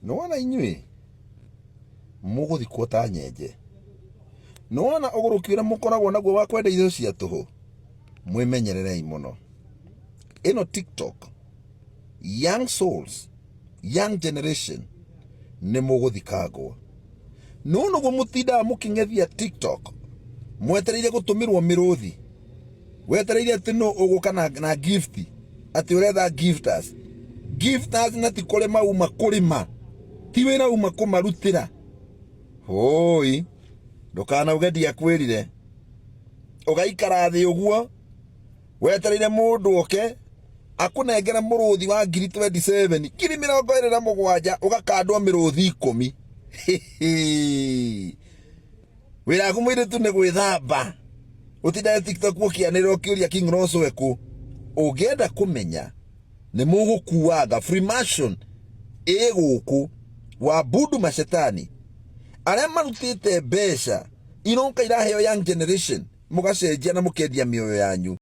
Nona inywe Muguthikwo ta nyenje. Nona ugurukiura mukoragwo naguo wa kwenda itho cia tuhu. Mwimenyererei muno. Ino TikTok, young souls, young generation ni muguthikagwo. Nuno go mutinda mukingethia TikTok. Mwetereire gutumirwo miruthi. Wetereire ati no uguka na gift. Ati uretha gifters. Gifters na tikurima uma kurima. Ti wira uma kumarutira. Hoi. Ndukana ugedia kwirire. Ugaikara thi uguo. Wetereire mundu oke. Akunengera muruthi wa 27 kiri 27 ugakandwa miruthi 10. Wira kumwire tu ne gwithamba. Utinda TikTok ukianira ukiuria King Rosso eku. Ugenda kumenya ni mugukuaga Freemason eguku wa budu mashetani. Aria marutite mbeca inonka iraheo young generation mugacenjia na mukendia mioyo yanyu.